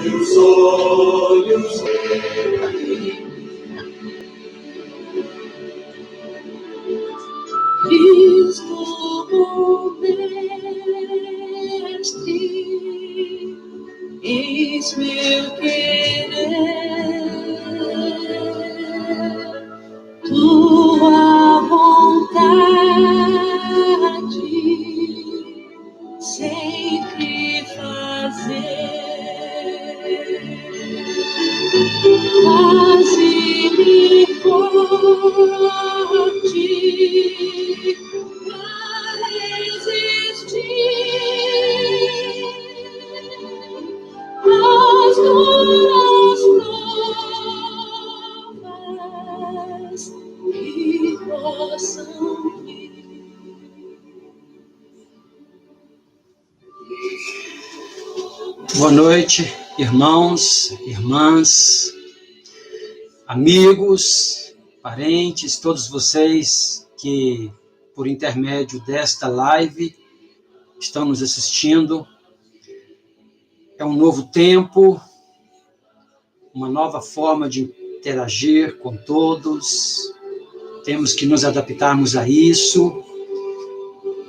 Meus olhos Cristo, o Mestre, eis meu querer, tua vontade sempre fazer. Faze-me forte pra resistir às duras provas que possam vir. Boa noite, irmãos, irmãs, amigos, parentes, todos vocês que, por intermédio desta live, estão nos assistindo. É um novo tempo, uma nova forma de interagir com todos. Temos que nos adaptarmos a isso,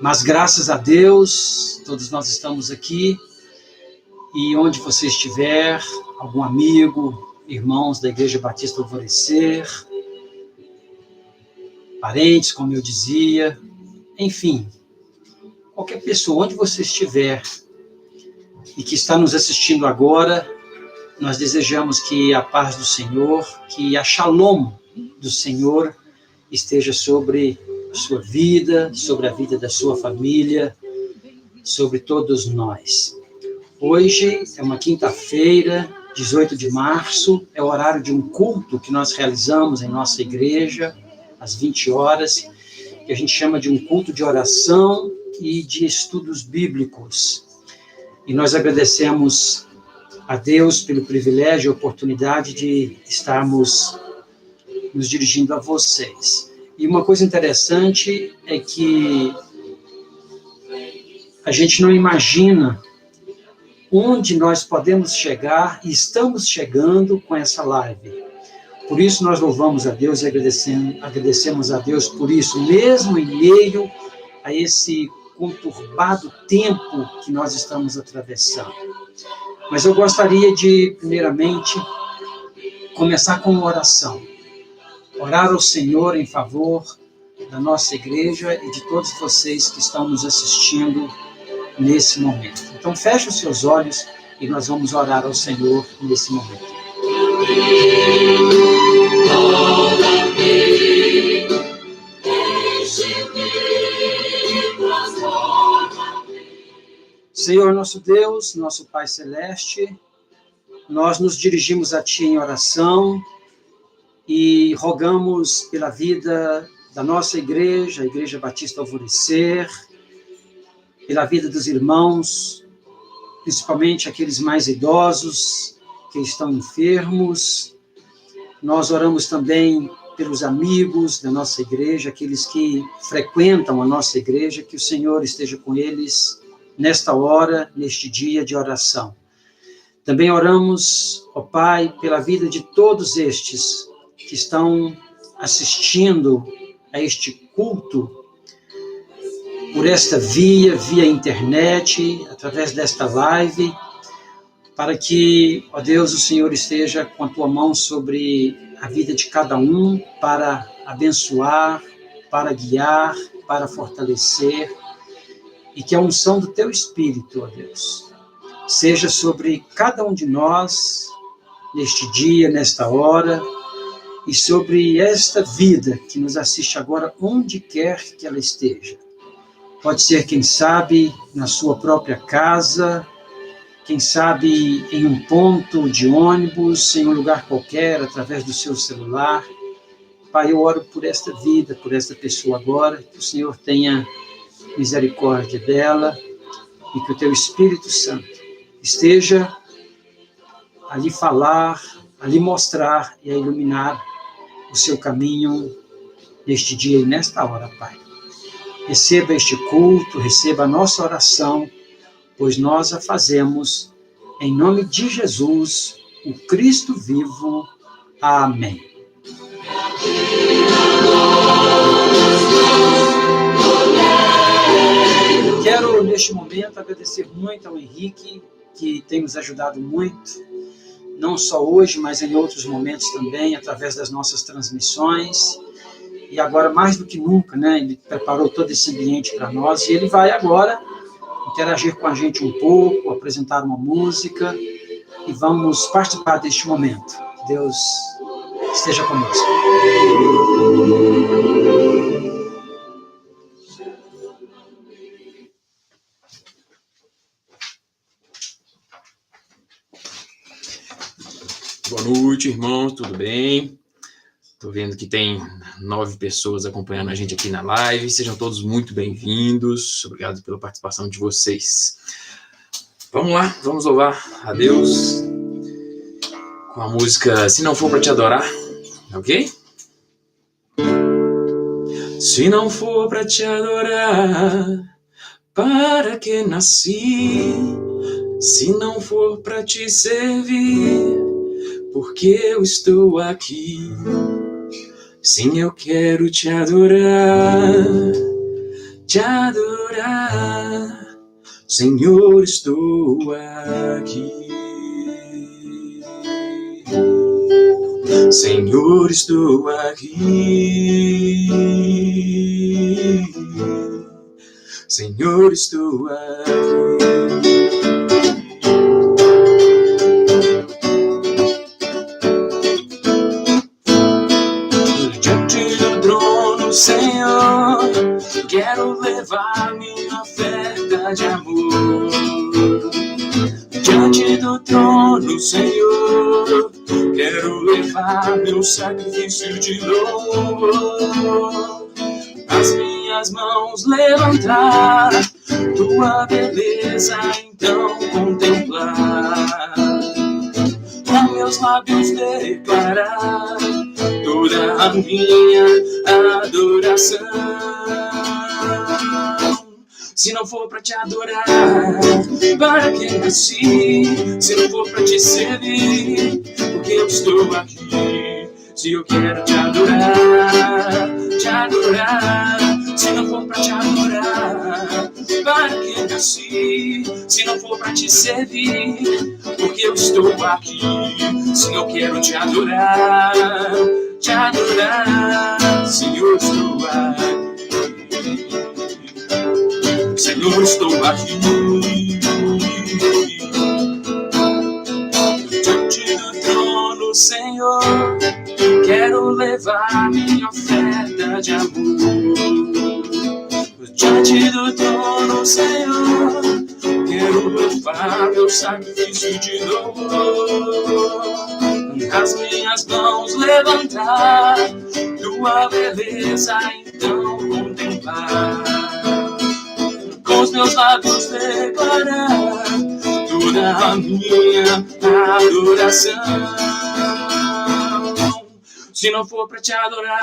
mas graças a Deus, todos nós estamos aqui. E onde você estiver, algum amigo, irmãos da Igreja Batista Alvorecer, parentes, como eu dizia, enfim, qualquer pessoa, onde você estiver e que está nos assistindo agora, nós desejamos que a paz do Senhor, que a shalom do Senhor esteja sobre a sua vida, sobre a vida da sua família, sobre todos nós. Hoje é uma quinta-feira, 18 de março, é o horário de um culto que nós realizamos em nossa igreja, às 20 horas, que a gente chama de um culto de oração e de estudos bíblicos. E nós agradecemos a Deus pelo privilégio e oportunidade de estarmos nos dirigindo a vocês. E uma coisa interessante é que a gente não imagina onde nós podemos chegar e estamos chegando com essa live. Por isso nós louvamos a Deus e agradecemos a Deus por isso, mesmo em meio a esse conturbado tempo que nós estamos atravessando. Mas eu gostaria de, primeiramente, começar com uma oração. Orar ao Senhor em favor da nossa igreja e de todos vocês que estão nos assistindo nesse momento. Então, feche os seus olhos e nós vamos orar ao Senhor nesse momento. Senhor nosso Deus, nosso Pai Celeste, nós nos dirigimos a Ti em oração e rogamos pela vida da nossa igreja, a Igreja Batista Alvorecer, pela vida dos irmãos, principalmente aqueles mais idosos que estão enfermos. Nós oramos também pelos amigos da nossa igreja, aqueles que frequentam a nossa igreja, que o Senhor esteja com eles nesta hora, neste dia de oração. Também oramos, ó Pai, pela vida de todos estes que estão assistindo a este culto por esta via internet, através desta live, para que, ó Deus, o Senhor esteja com a Tua mão sobre a vida de cada um, para abençoar, para guiar, para fortalecer, e que a unção do Teu Espírito, ó Deus, seja sobre cada um de nós, neste dia, nesta hora, e sobre esta vida que nos assiste agora, onde quer que ela esteja. Pode ser, quem sabe, na sua própria casa, quem sabe em um ponto de ônibus, em um lugar qualquer, através do seu celular. Pai, eu oro por esta vida, por esta pessoa agora, que o Senhor tenha misericórdia dela e que o Teu Espírito Santo esteja a lhe falar, a lhe mostrar e a iluminar o seu caminho neste dia e nesta hora, Pai. Receba este culto, receba a nossa oração, pois nós a fazemos Em nome de Jesus, o Cristo vivo. Amém. Quero, neste momento, agradecer muito ao Henrique, que tem nos ajudado muito, não só hoje, mas em outros momentos também, através das nossas transmissões. E agora, mais do que nunca, né, ele preparou todo esse ambiente para nós, e ele vai agora interagir com a gente um pouco, apresentar uma música, e vamos participar deste momento. Deus esteja conosco. Boa noite, irmãos, tudo bem? Estou vendo que tem 9 pessoas acompanhando a gente aqui na live. Sejam todos muito bem-vindos. Obrigado pela participação de vocês. Vamos lá, vamos louvar a Deus com a música Se Não For Pra Te Adorar, ok? Se não for pra te adorar, para que nasci? Se não for pra te servir, porque eu estou aqui. Sim, eu quero te adorar, Senhor, estou aqui. Senhor, estou aqui. Senhor, estou aqui. Senhor, quero levar minha oferta de amor diante do trono, Senhor. Quero levar meu sacrifício de louvor, as minhas mãos levantar, tua beleza então contemplar, com meus lábios declarar toda a minha adoração. Se não for pra te adorar, para que nasci? Se não for pra te servir, porque eu estou aqui. Se eu quero te adorar, se não for pra te adorar, para que nasci? Se não for pra te servir, porque eu estou aqui. Se eu quero te adorar, Senhor, estou aqui. Senhor, estou aqui. Diante do trono, Senhor, quero levar minha oferta de amor. Diante do trono, Senhor, quero levar meu sacrifício de louvor, as minhas mãos levantar, tua beleza então contemplar, com os meus lábios declarar toda a minha adoração. Se não for pra te adorar,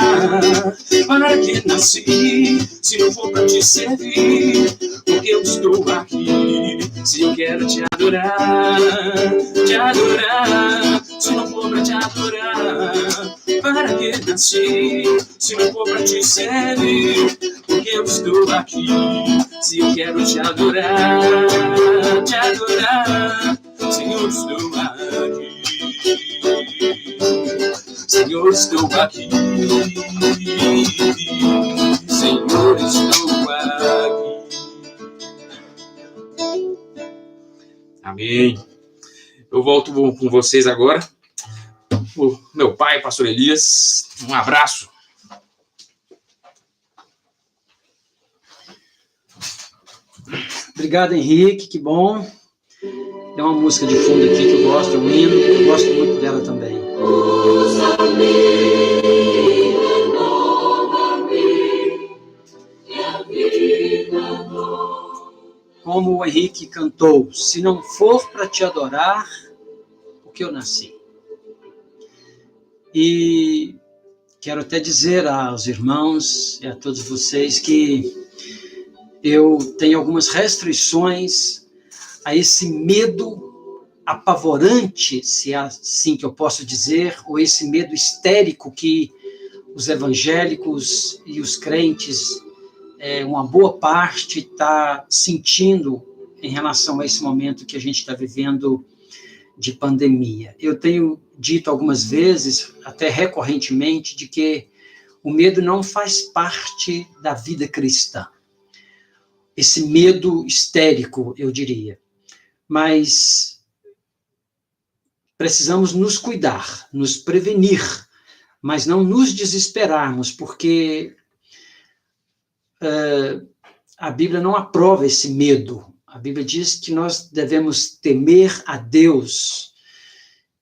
para que nasci? Se não for pra te servir, porque eu estou aqui. Se eu quero te adorar, se não for pra te adorar, para que nasci? Se não for pra te servir, porque eu estou aqui. Se eu quero te adorar, Senhor, estou aqui. Senhor, estou aqui. Senhor, estou aqui. Amém. Eu volto com vocês agora. O meu pai, pastor Elias. Um abraço. Obrigado, Henrique, que bom. Tem uma música de fundo aqui que eu gosto, um hino, eu gosto muito dela também. Como o Henrique cantou, se não for para te adorar, porque eu nasci. E quero até dizer aos irmãos e a todos vocês que eu tenho algumas restrições a esse medo apavorante, se é assim que eu posso dizer, ou esse medo histérico que os evangélicos e os crentes, uma boa parte, está sentindo em relação a esse momento que a gente está vivendo de pandemia. Eu tenho dito algumas vezes, até recorrentemente, de que o medo não faz parte da vida cristã. Esse medo histérico, eu diria. Mas precisamos nos cuidar, nos prevenir, mas não nos desesperarmos, porque a Bíblia não aprova esse medo. A Bíblia diz que nós devemos temer a Deus.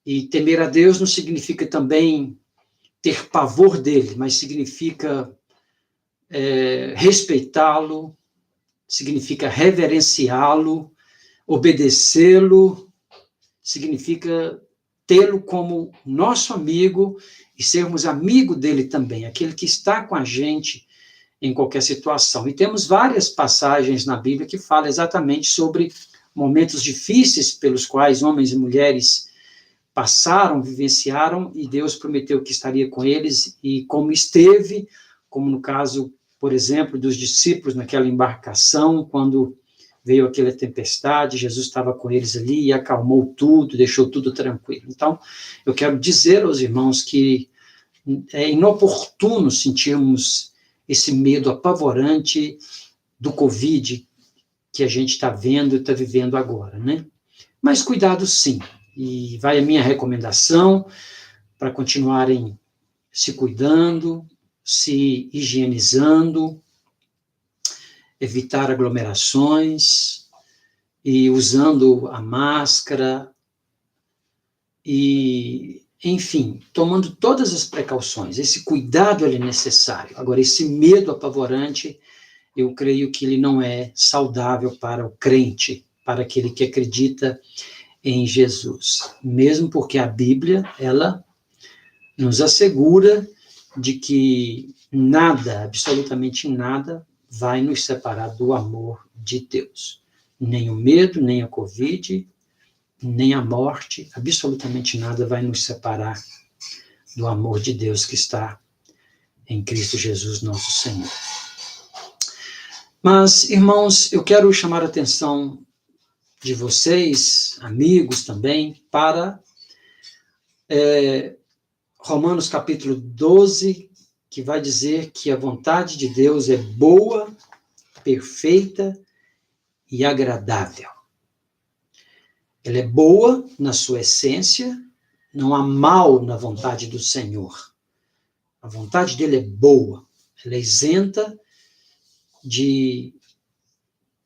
E temer a Deus não significa também ter pavor dele, mas significa respeitá-lo, significa reverenciá-lo, obedecê-lo, significa tê-lo como nosso amigo e sermos amigo dele também, aquele que está com a gente em qualquer situação. E temos várias passagens na Bíblia que falam exatamente sobre momentos difíceis pelos quais homens e mulheres passaram, vivenciaram, e Deus prometeu que estaria com eles, e como esteve, como no caso, por exemplo, dos discípulos naquela embarcação, quando veio aquela tempestade, Jesus estava com eles ali e acalmou tudo, deixou tudo tranquilo. Então, eu quero dizer aos irmãos que é inoportuno sentirmos esse medo apavorante do Covid que a gente está vendo e está vivendo agora, né? Mas cuidado sim, e vai a minha recomendação para continuarem se cuidando, se higienizando, evitar aglomerações, e usando a máscara, e, enfim, tomando todas as precauções. Esse cuidado ele é necessário. Agora, esse medo apavorante, eu creio que ele não é saudável para o crente, para aquele que acredita em Jesus. Mesmo porque a Bíblia, ela nos assegura de que nada, absolutamente nada, vai nos separar do amor de Deus. Nem o medo, nem a Covid, nem a morte, absolutamente nada vai nos separar do amor de Deus que está em Cristo Jesus, nosso Senhor. Mas, irmãos, eu quero chamar a atenção de vocês, amigos também, para Romanos capítulo 12, que vai dizer que a vontade de Deus é boa, perfeita e agradável. Ela é boa na sua essência, não há mal na vontade do Senhor. A vontade dele é boa, ela é isenta de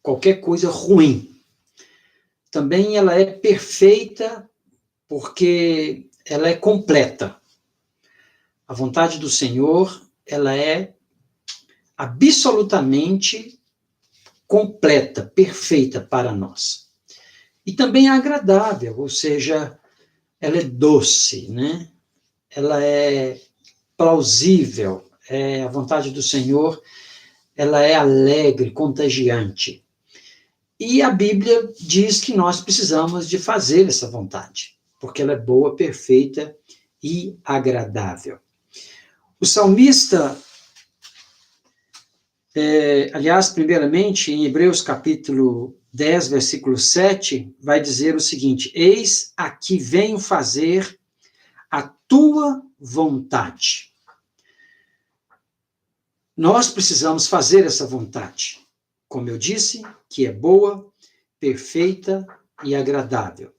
qualquer coisa ruim. Também ela é perfeita porque ela é completa. A vontade do Senhor, ela é absolutamente completa, perfeita para nós. E também é agradável, ou seja, ela é doce, né? Ela é plausível. A vontade do Senhor, ela é alegre, contagiante. E a Bíblia diz que nós precisamos de fazer essa vontade, porque ela é boa, perfeita e agradável. O salmista, aliás, primeiramente, em Hebreus capítulo 10, versículo 7, vai dizer o seguinte: eis, aqui venho fazer a tua vontade. Nós precisamos fazer essa vontade, como eu disse, que é boa, perfeita e agradável.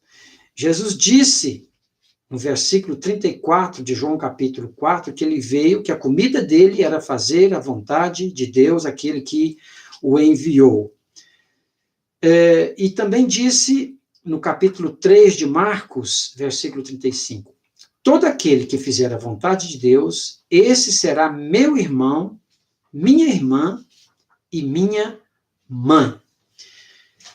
Jesus disse, no versículo 34 de João capítulo 4, que ele veio, que a comida dele era fazer a vontade de Deus, aquele que o enviou. E também disse, no capítulo 3 de Marcos, versículo 35, todo aquele que fizer a vontade de Deus, esse será meu irmão, minha irmã e minha mãe.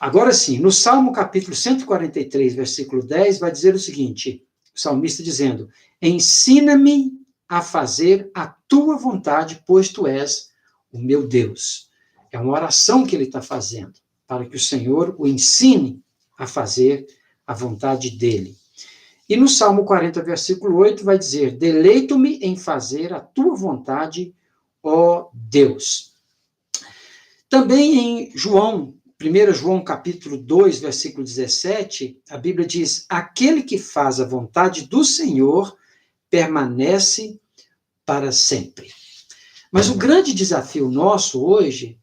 Agora sim, no Salmo capítulo 143, versículo 10, vai dizer o seguinte, o salmista dizendo, ensina-me a fazer a tua vontade, pois tu és o meu Deus. É uma oração que ele está fazendo, para que o Senhor o ensine a fazer a vontade dele. E no Salmo 40, versículo 8, vai dizer: deleito-me em fazer a tua vontade, ó Deus. Também em João, 1 João capítulo 2, versículo 17, a Bíblia diz: aquele que faz a vontade do Senhor permanece para sempre. Mas o grande desafio nosso hoje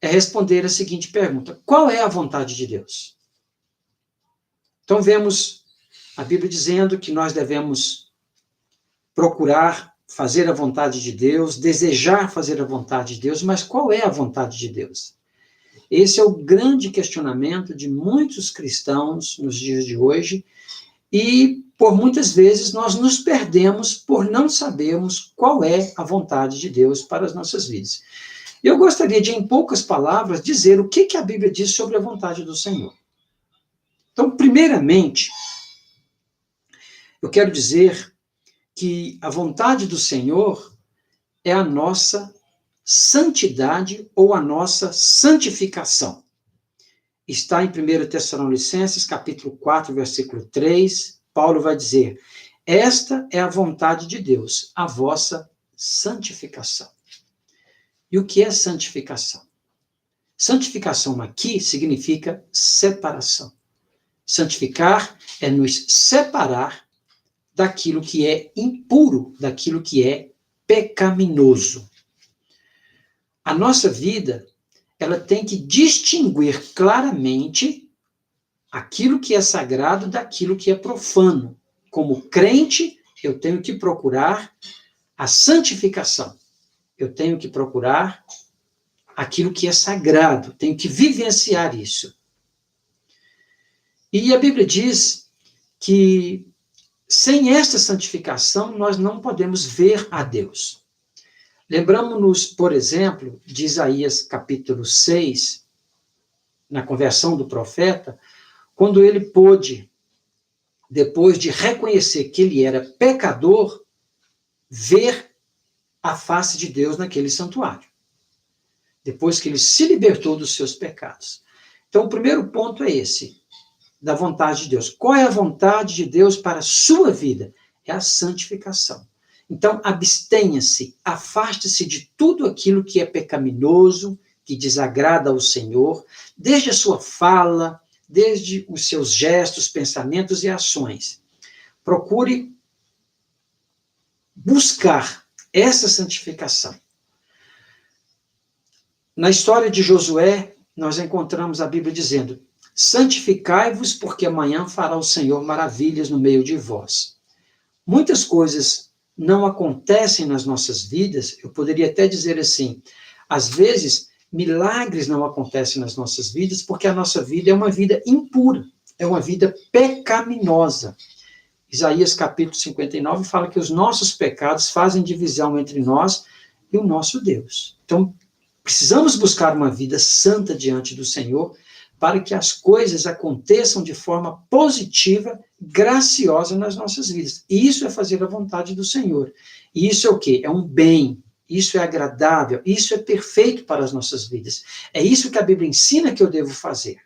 é responder a seguinte pergunta: qual é a vontade de Deus? Então vemos a Bíblia dizendo que nós devemos procurar fazer a vontade de Deus, desejar fazer a vontade de Deus, mas qual é a vontade de Deus? Esse é o grande questionamento de muitos cristãos nos dias de hoje, e por muitas vezes nós nos perdemos por não sabermos qual é a vontade de Deus para as nossas vidas. Eu gostaria de, em poucas palavras, dizer o que a Bíblia diz sobre a vontade do Senhor. Então, primeiramente, eu quero dizer que a vontade do Senhor é a nossa santidade ou a nossa santificação. Está em 1 Tessalonicenses, capítulo 4, versículo 3, Paulo vai dizer: esta é a vontade de Deus, a vossa santificação. E o que é santificação? Santificação aqui significa separação. Santificar é nos separar daquilo que é impuro, daquilo que é pecaminoso. A nossa vida, ela tem que distinguir claramente aquilo que é sagrado daquilo que é profano. Como crente, eu tenho que procurar a santificação. Eu tenho que procurar aquilo que é sagrado, tenho que vivenciar isso. E a Bíblia diz que sem esta santificação nós não podemos ver a Deus. Lembramos-nos, por exemplo, de Isaías capítulo 6, na conversão do profeta, quando ele pôde, depois de reconhecer que ele era pecador, ver a face de Deus naquele santuário. Depois que ele se libertou dos seus pecados. Então, o primeiro ponto é esse, da vontade de Deus. Qual é a vontade de Deus para a sua vida? É a santificação. Então, abstenha-se, afaste-se de tudo aquilo que é pecaminoso, que desagrada ao Senhor, desde a sua fala, desde os seus gestos, pensamentos e ações. Procure buscar essa santificação. Na história de Josué, nós encontramos a Bíblia dizendo: santificai-vos, porque amanhã fará o Senhor maravilhas no meio de vós. Muitas coisas não acontecem nas nossas vidas, eu poderia até dizer assim, às vezes, milagres não acontecem nas nossas vidas, porque a nossa vida é uma vida impura, é uma vida pecaminosa. Isaías capítulo 59 fala que os nossos pecados fazem divisão entre nós e o nosso Deus. Então, precisamos buscar uma vida santa diante do Senhor, para que as coisas aconteçam de forma positiva, graciosa nas nossas vidas. E isso é fazer a vontade do Senhor. E isso é o quê? É um bem, isso é agradável, isso é perfeito para as nossas vidas. É isso que a Bíblia ensina que eu devo fazer.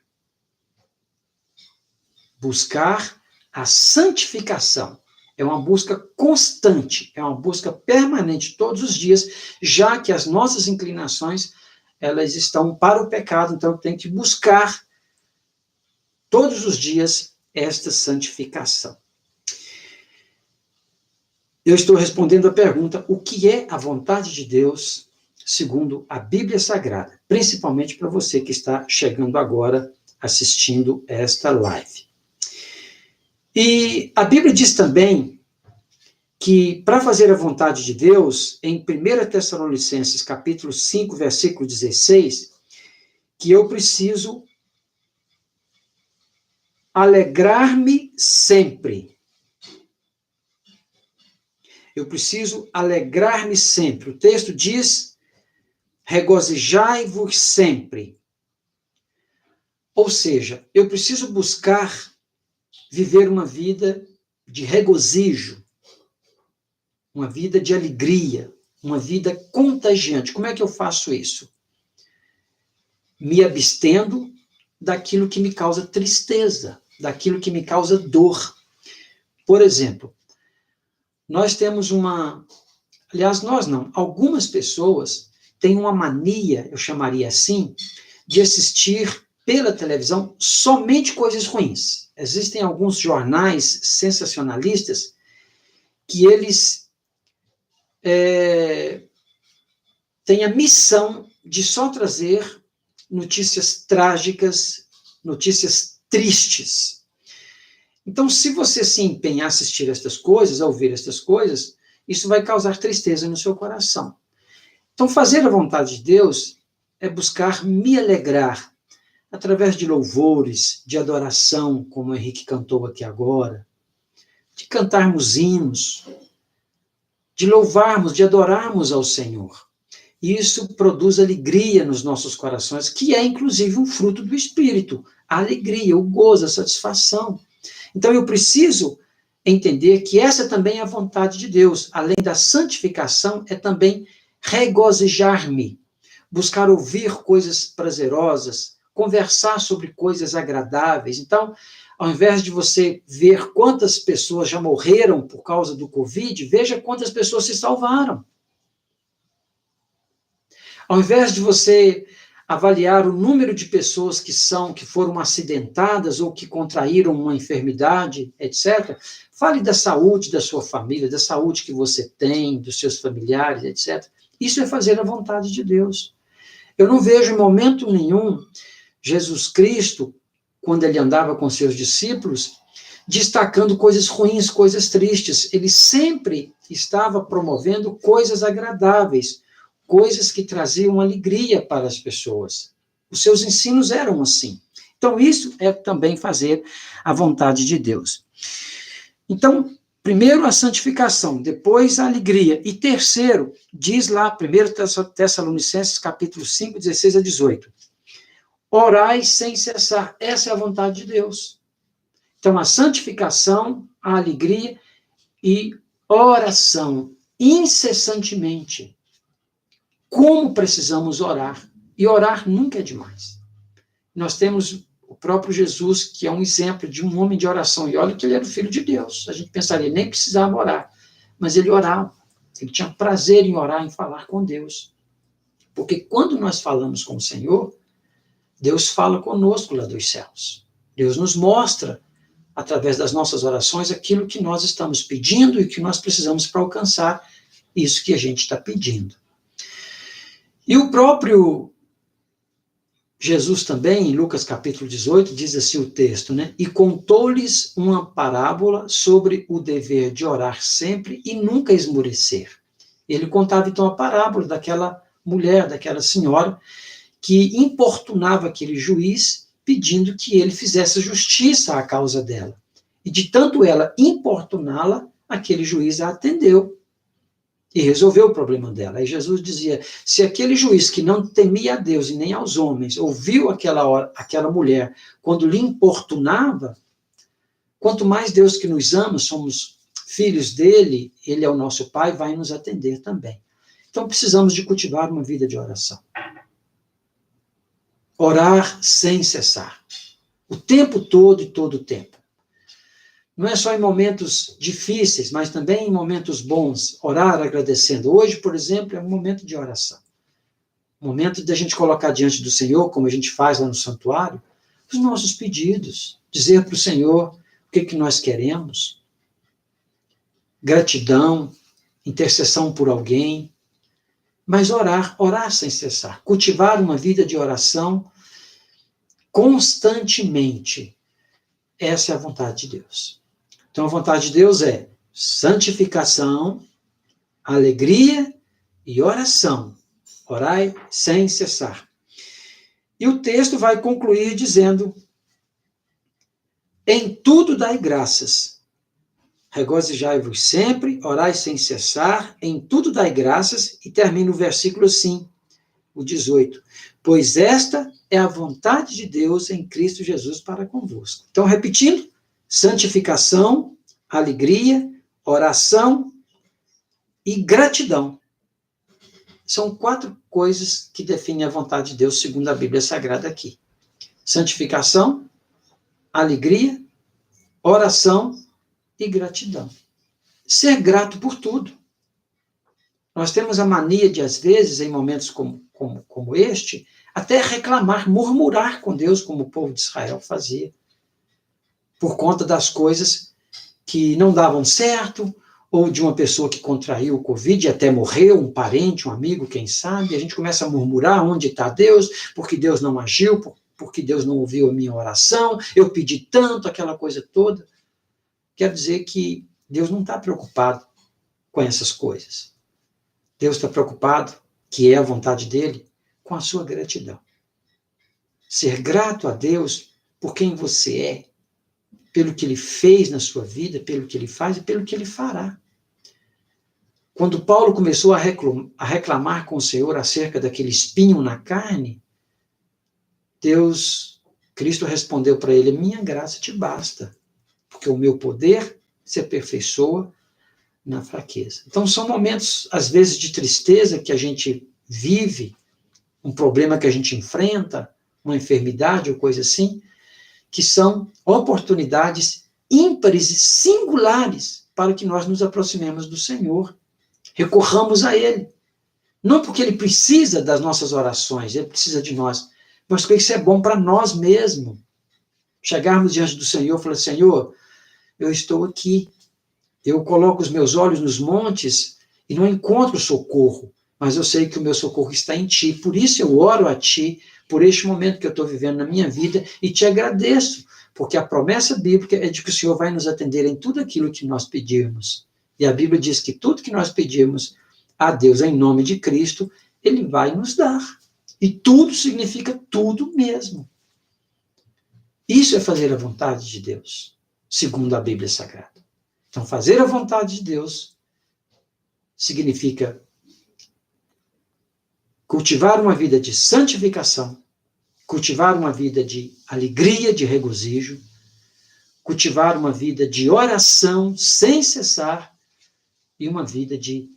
Buscar a santificação. É uma busca constante, é uma busca permanente todos os dias, já que as nossas inclinações elas estão para o pecado, então tem que buscar todos os dias esta santificação. Eu estou respondendo a pergunta: o que é a vontade de Deus segundo a Bíblia Sagrada? Principalmente para você que está chegando agora assistindo esta live. E a Bíblia diz também que para fazer a vontade de Deus, em 1 Tessalonicenses, capítulo 5, versículo 16, que eu preciso alegrar-me sempre. Eu preciso alegrar-me sempre. O texto diz: regozijai-vos sempre. Ou seja, eu preciso buscar viver uma vida de regozijo, uma vida de alegria, uma vida contagiante. Como é que eu faço isso? Me abstendo daquilo que me causa tristeza. daquilo que me causa dor. Por exemplo, nós temos aliás, nós não, algumas pessoas têm uma mania, eu chamaria assim, de assistir pela televisão somente coisas ruins. Existem alguns jornais sensacionalistas que eles têm a missão de só trazer notícias trágicas, notícias tristes. Então, se você se empenhar a assistir estas coisas, a ouvir estas coisas, isso vai causar tristeza no seu coração. Então, fazer a vontade de Deus é buscar me alegrar através de louvores, de adoração, como o Henrique cantou aqui agora, de cantarmos hinos, de louvarmos, de adorarmos ao Senhor. E isso produz alegria nos nossos corações, que é, inclusive, um fruto do Espírito. A alegria, o gozo, a satisfação. Então, eu preciso entender que essa também é a vontade de Deus. Além da santificação, é também regozijar-me, buscar ouvir coisas prazerosas, conversar sobre coisas agradáveis. Então, ao invés de você ver quantas pessoas já morreram por causa do Covid, veja quantas pessoas se salvaram. Ao invés de você avaliar o número de pessoas que foram acidentadas ou que contraíram uma enfermidade, etc., fale da saúde da sua família, da saúde que você tem, dos seus familiares, etc. Isso é fazer a vontade de Deus. Eu não vejo em momento nenhum Jesus Cristo, quando ele andava com seus discípulos, destacando coisas ruins, coisas tristes. Ele sempre estava promovendo coisas agradáveis, coisas que traziam alegria para as pessoas. Os seus ensinos eram assim. Então, isso é também fazer a vontade de Deus. Então, primeiro a santificação, depois a alegria. E terceiro, diz lá, 1 Tessalonicenses, capítulo 5, 16 a 18. Orai sem cessar. Essa é a vontade de Deus. Então, a santificação, a alegria e oração incessantemente. Como precisamos orar. E orar nunca é demais. Nós temos o próprio Jesus, que é um exemplo de um homem de oração. E olha que ele era o Filho de Deus. A gente pensaria, nem precisava orar. Mas ele orava. Ele tinha prazer em orar, em falar com Deus. Porque quando nós falamos com o Senhor, Deus fala conosco lá dos céus. Deus nos mostra, através das nossas orações, aquilo que nós estamos pedindo e que nós precisamos para alcançar isso que a gente está pedindo. E o próprio Jesus também, em Lucas capítulo 18, diz assim o texto, né? E contou-lhes uma parábola sobre o dever de orar sempre e nunca esmorecer. Ele contava então a parábola daquela mulher, daquela senhora, que importunava aquele juiz, pedindo que ele fizesse justiça à causa dela. E de tanto ela importuná-la, aquele juiz a atendeu e resolveu o problema dela. Aí Jesus dizia, se aquele juiz que não temia a Deus e nem aos homens, ouviu aquela mulher quando lhe importunava, quanto mais Deus que nos ama, somos filhos dele, ele é o nosso Pai, vai nos atender também. Então precisamos de cultivar uma vida de oração. Orar sem cessar. O tempo todo e todo o tempo. Não é só em momentos difíceis, mas também em momentos bons, orar agradecendo. Hoje, por exemplo, é um momento de oração. Um momento de a gente colocar diante do Senhor, como a gente faz lá no santuário, os nossos pedidos. Dizer para o Senhor o que nós queremos. Gratidão, intercessão por alguém. Mas orar sem cessar. Cultivar uma vida de oração constantemente. Essa é a vontade de Deus. Então, a vontade de Deus é santificação, alegria e oração. Orai sem cessar. E o texto vai concluir dizendo, em tudo dai graças. Regozijai-vos sempre, orai sem cessar, em tudo dai graças, e termina o versículo assim, o 18. Pois esta é a vontade de Deus em Cristo Jesus para convosco. Então, repetindo, santificação, alegria, oração e gratidão. São 4 coisas que definem a vontade de Deus, segundo a Bíblia Sagrada aqui. Santificação, alegria, oração e gratidão. Ser grato por tudo. Nós temos a mania de, às vezes, em momentos como este, até reclamar, murmurar com Deus, como o povo de Israel fazia, por conta das coisas que não davam certo, ou de uma pessoa que contraiu o Covid e até morreu, um parente, um amigo, quem sabe, a gente começa a murmurar onde está Deus, porque Deus não agiu, porque Deus não ouviu a minha oração, eu pedi tanto, aquela coisa toda. Quer dizer que Deus não está preocupado com essas coisas. Deus está preocupado, que é a vontade dele, com a sua gratidão. Ser grato a Deus por quem você é, pelo que ele fez na sua vida, pelo que ele faz e pelo que ele fará. Quando Paulo começou a reclamar com o Senhor acerca daquele espinho na carne, Cristo respondeu para ele: minha graça te basta, porque o meu poder se aperfeiçoa na fraqueza. Então, são momentos, às vezes, de tristeza que a gente vive, um problema que a gente enfrenta, uma enfermidade ou coisa assim, que são oportunidades ímpares e singulares para que nós nos aproximemos do Senhor, recorramos a Ele. Não porque Ele precisa das nossas orações, Ele precisa de nós, mas porque isso é bom para nós mesmos. Chegarmos diante do Senhor e falar: Senhor, eu estou aqui, eu coloco os meus olhos nos montes e não encontro socorro, mas eu sei que o meu socorro está em Ti, por isso eu oro a Ti, por este momento que eu estou vivendo na minha vida, e Te agradeço, porque a promessa bíblica é de que o Senhor vai nos atender em tudo aquilo que nós pedirmos. E a Bíblia diz que tudo que nós pedirmos a Deus em nome de Cristo, Ele vai nos dar. E tudo significa tudo mesmo. Isso é fazer a vontade de Deus, segundo a Bíblia Sagrada. Então, fazer a vontade de Deus significa cultivar uma vida de santificação, cultivar uma vida de alegria, de regozijo, cultivar uma vida de oração sem cessar e uma vida de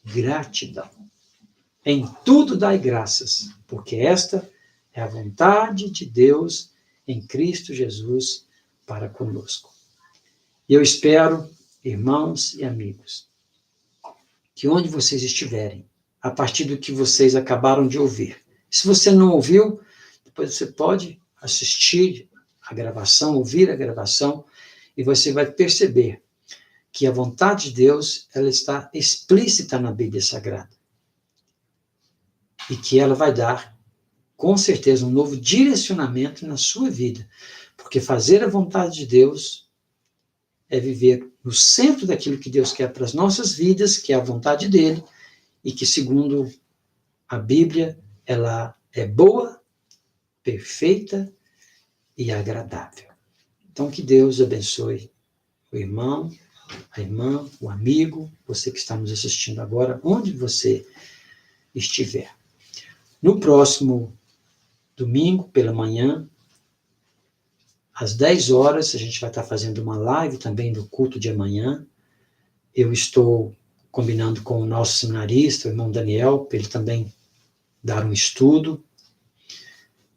gratidão. Em tudo dai graças, porque esta é a vontade de Deus em Cristo Jesus para conosco. E eu espero, irmãos e amigos, que onde vocês estiverem, a partir do que vocês acabaram de ouvir, se você não ouviu, depois você pode assistir a gravação, ouvir a gravação, e você vai perceber que a vontade de Deus, ela está explícita na Bíblia Sagrada. E que ela vai dar, com certeza, um novo direcionamento na sua vida. Porque fazer a vontade de Deus é viver no centro daquilo que Deus quer para as nossas vidas, que é a vontade dele, e que, segundo a Bíblia, ela é boa, perfeita e agradável. Então, que Deus abençoe o irmão, a irmã, o amigo, você que está nos assistindo agora, onde você estiver. No próximo domingo, pela manhã, às 10 horas, a gente vai estar fazendo uma live também do culto de amanhã. Eu estou combinando com o nosso seminarista, o irmão Daniel, para ele também dar um estudo.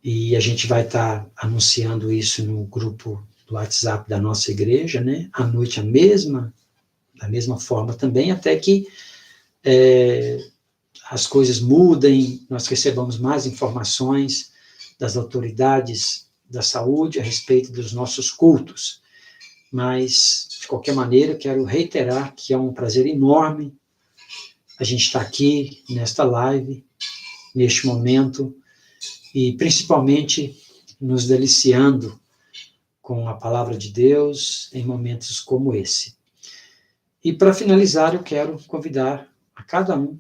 E a gente vai estar anunciando isso no grupo do WhatsApp da nossa igreja, né? À noite da mesma forma também, até que as coisas mudem, nós recebamos mais informações das autoridades da saúde a respeito dos nossos cultos. Mas, de qualquer maneira, quero reiterar que é um prazer enorme a gente estar aqui nesta live, neste momento, e principalmente nos deliciando com a palavra de Deus em momentos como esse. E para finalizar, eu quero convidar a cada um,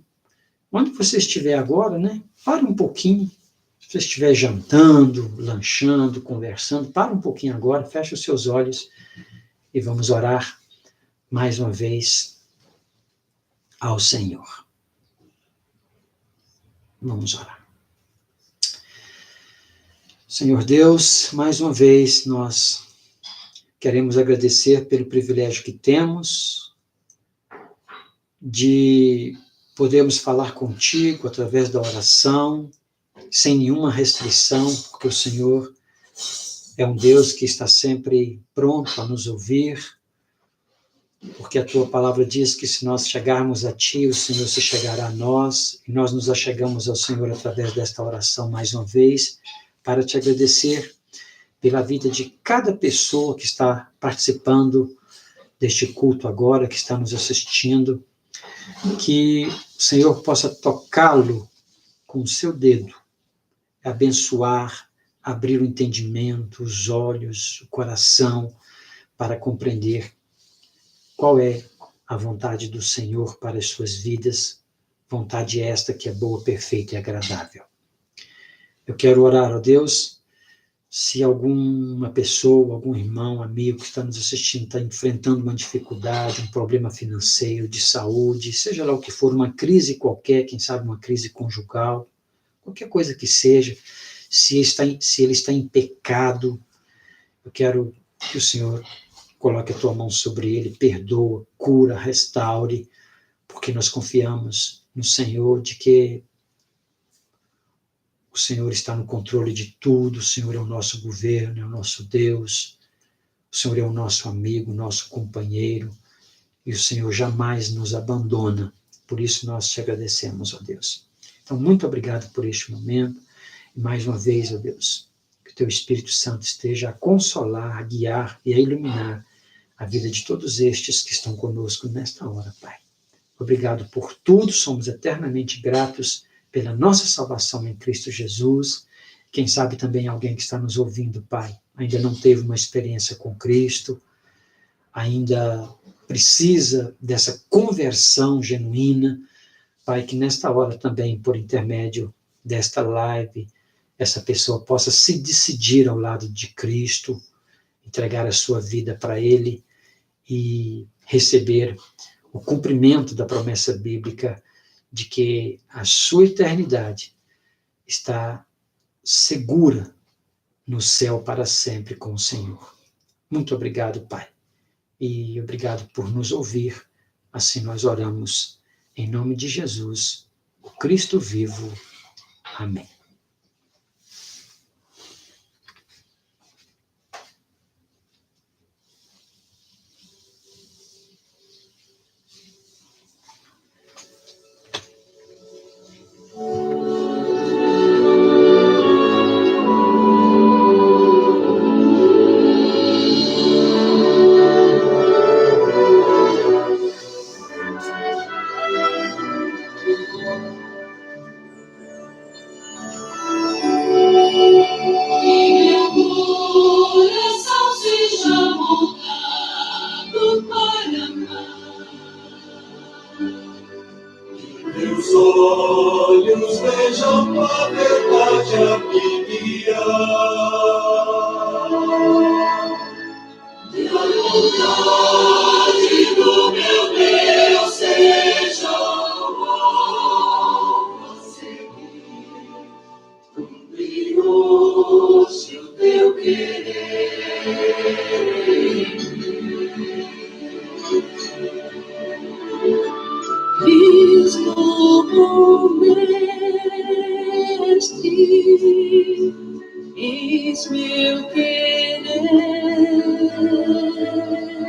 onde você estiver agora, né? Pare um pouquinho. Se você estiver jantando, lanchando, conversando, para um pouquinho agora, feche os seus olhos e vamos orar mais uma vez ao Senhor. Vamos orar. Senhor Deus, mais uma vez nós queremos agradecer pelo privilégio que temos de podermos falar contigo através da oração, sem nenhuma restrição, porque o Senhor é um Deus que está sempre pronto a nos ouvir, porque a tua palavra diz que se nós chegarmos a ti, o Senhor se chegará a nós, e nós nos achegamos ao Senhor através desta oração mais uma vez, para te agradecer pela vida de cada pessoa que está participando deste culto agora, que está nos assistindo, que o Senhor possa tocá-lo com o seu dedo, abençoar, abrir o entendimento, os olhos, o coração, para compreender qual é a vontade do Senhor para as suas vidas, vontade esta que é boa, perfeita e agradável. Eu quero orar, ó Deus, se alguma pessoa, algum irmão, amigo que está nos assistindo, está enfrentando uma dificuldade, um problema financeiro, de saúde, seja lá o que for, uma crise qualquer, quem sabe uma crise conjugal, qualquer coisa que seja, se ele está em pecado, eu quero que o Senhor coloque a tua mão sobre ele, perdoa, cura, restaure, porque nós confiamos no Senhor de que o Senhor está no controle de tudo, o Senhor é o nosso governo, é o nosso Deus, o Senhor é o nosso amigo, nosso companheiro, e o Senhor jamais nos abandona. Por isso nós te agradecemos, ó Deus. Então, muito obrigado por este momento, e mais uma vez, ó Deus, que o teu Espírito Santo esteja a consolar, a guiar e a iluminar a vida de todos estes que estão conosco nesta hora, Pai. Obrigado por tudo, somos eternamente gratos pela nossa salvação em Cristo Jesus. Quem sabe também alguém que está nos ouvindo, Pai, ainda não teve uma experiência com Cristo, ainda precisa dessa conversão genuína, Pai, que nesta hora também, por intermédio desta live, essa pessoa possa se decidir ao lado de Cristo, entregar a sua vida para Ele e receber o cumprimento da promessa bíblica de que a sua eternidade está segura no céu para sempre com o Senhor. Muito obrigado, Pai, e obrigado por nos ouvir. Assim nós oramos em nome de Jesus, o Cristo vivo. Amém. Eis meu